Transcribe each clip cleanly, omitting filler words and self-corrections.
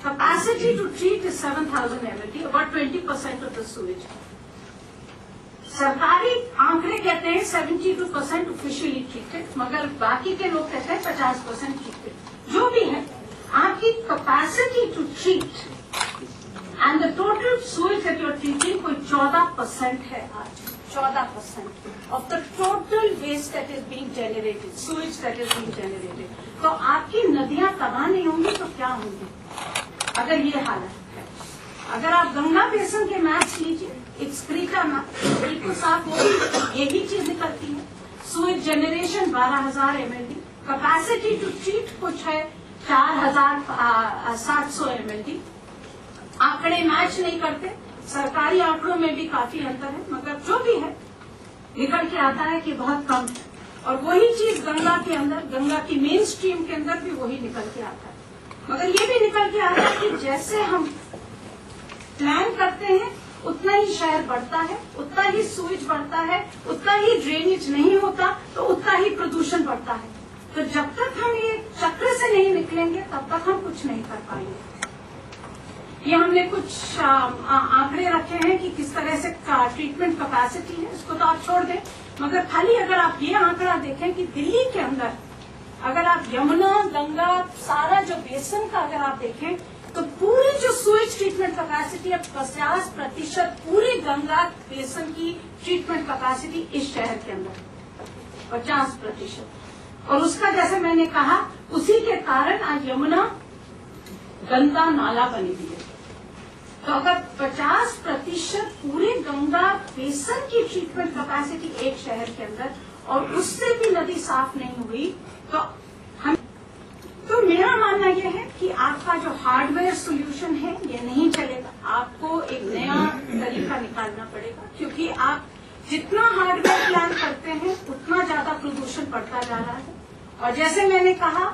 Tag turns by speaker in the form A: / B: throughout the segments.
A: Capacity to treat is 7,000 MLD, about 20% of the sewage. सरकारी आंकड़े कहते हैं 72% ऑफिशियली ट्रीटेड, मगर बाकी के लोग कहते हैं 50% ट्रीटेड। जो भी है, आपकी capacity to treat and the total sewage that you are treating कोई 14% है आज। 14% of the total waste that is being generated, sewage that is being generated। तो आपकी नदियां तबाह नहीं होंगी तो क्या होंगी अगर ये हालत है? अगर आप गंगा बेसिन के मैप्स लीजिए, एक्सक्रीटा मैप बिल्कुल साफ होगी, यही चीज निकलती है। Sewage generation 12,000 MLD, capacity to treat कुछ है 4,700 MLD। आंकड़े मैच नहीं करते, सरकारी आंकड़ों में भी काफी अंतर है, मगर जो भी है निकल के आता है कि बहुत कम है। और वही चीज गंगा के अंदर, गंगा की मेन स्ट्रीम के अंदर भी वही निकल के आता है। मगर ये भी निकल के आता है कि जैसे हम प्लान करते हैं उतना ही शहर बढ़ता है, उतना ही सूरज बढ़ता है, उतना ही ड्रेनेज नहीं होता, तो उतना ही प्रदूषण बढ़ता है। तो जब तक हम ये चक्र से नहीं निकलेंगे तब तक हम कुछ नहीं कर पाएंगे। ये हमने कुछ आंकड़े रखे हैं कि किस तरह से ट्रीटमेंट कैपेसिटी है, इसको तो आप छोड़ दें, मगर खाली अगर आप ये आंकड़ा देखें कि दिल्ली के अंदर अगर आप यमुना, गंगा, सारा जो बेसिन का अगर आप देखें तो पूरी जो सूएज ट्रीटमेंट कैपेसिटी है 50% पूरी गंगा बेसिन की ट्रीटमेंट कैपेसिटी इस शहर के अंदर 50%। और उसका जैसे मैंने कहा उसी के कारण आज यमुना गंदा नाला बनी हुई है। तो अगर 50% पूरे गंगा बेसिन की ट्रीटमेंट कैपेसिटी एक शहर के अंदर और उससे भी नदी साफ नहीं हुई तो मेरा मानना यह है कि आपका जो हार्डवेयर सोल्यूशन है ये नहीं चलेगा, आपको एक नया तरीका निकालना पड़ेगा। क्योंकि आप जितना हार्डवेयर प्लान करते हैं उतना ज्यादा प्रदूषण बढ़ता जा रहा है। और जैसे मैंने कहा,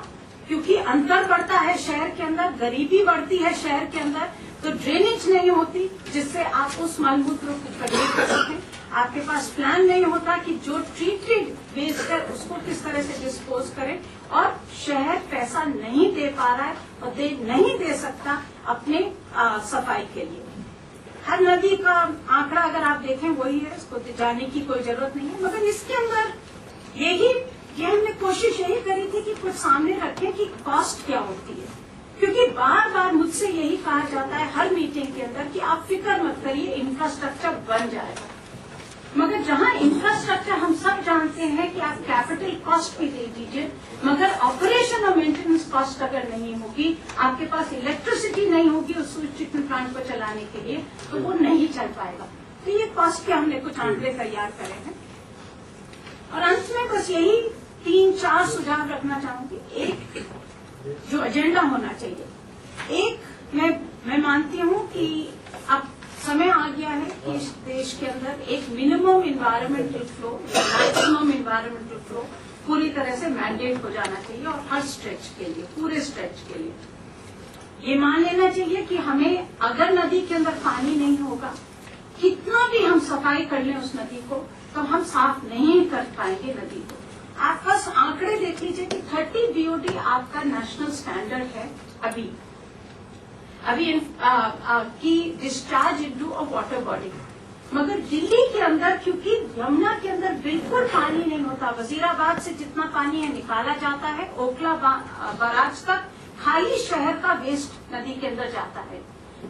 A: क्योंकि अंतर बढ़ता है शहर के अंदर, गरीबी बढ़ती है शहर के अंदर, तो ड्रेनेज नहीं होती जिससे आप उस मलमूत्र को कंट्रोल कर सकें। आपके पास प्लान नहीं होता कि जो ट्रीटेड वेस्ट है उसको किस तरह से डिस्पोज करें, और शहर पैसा नहीं दे पा रहा है और नहीं दे सकता अपने सफाई के लिए। हर नदी का आंकड़ा अगर आप देखें वही है, इसको जाने की कोई जरूरत नहीं है। मगर इसके अंदर ये हमने कोशिश यही करी थी कि कुछ सामने रखें कि कॉस्ट क्या होती है। क्योंकि बार बार मुझसे यही कहा जाता है हर मीटिंग के अंदर कि आप फिक्र मत करिए, इंफ्रास्ट्रक्चर बन जाएगा। मगर जहां इंफ्रास्ट्रक्चर हम सब जानते हैं कि आप कैपिटल कॉस्ट भी दे दीजिए, मगर ऑपरेशन और मेंटेनेंस कॉस्ट अगर नहीं होगी, आपके पास इलेक्ट्रिसिटी नहीं होगी उस स्वीज ट्रीटमेंट प्लांट को चलाने के लिए, तो वो नहीं चल पाएगा। तो ये कॉस्ट के हमने कुछ आंकड़े तैयार करे हैं। और अंत में बस यही 3-4 सुझाव रखना चाहूंगी। एक, जो एजेंडा होना चाहिए, एक मैं मानती हूँ कि अब समय आ गया है कि इस देश के अंदर एक minimum environmental flow, maximum environmental flow पूरी तरह से मैंडेट हो जाना चाहिए। और हर स्ट्रेच के लिए, पूरे स्ट्रेच के लिए ये मान लेना चाहिए कि हमें अगर नदी के अंदर पानी नहीं होगा, कितना भी हम सफाई कर लें उस नदी को, तो हम साफ नहीं कर पाएंगे नदी को। आप बस आंकड़े देख लीजिए कि 30 BOD आपका नेशनल स्टैंडर्ड है अभी की discharge into a water body. मगर दिल्ली के अंदर, क्योंकि यमुना के अंदर बिल्कुल पानी नहीं होता, वजीराबाद से जितना पानी है निकाला जाता है, ओखला बराज तक खाली शहर का वेस्ट नदी के अंदर जाता है।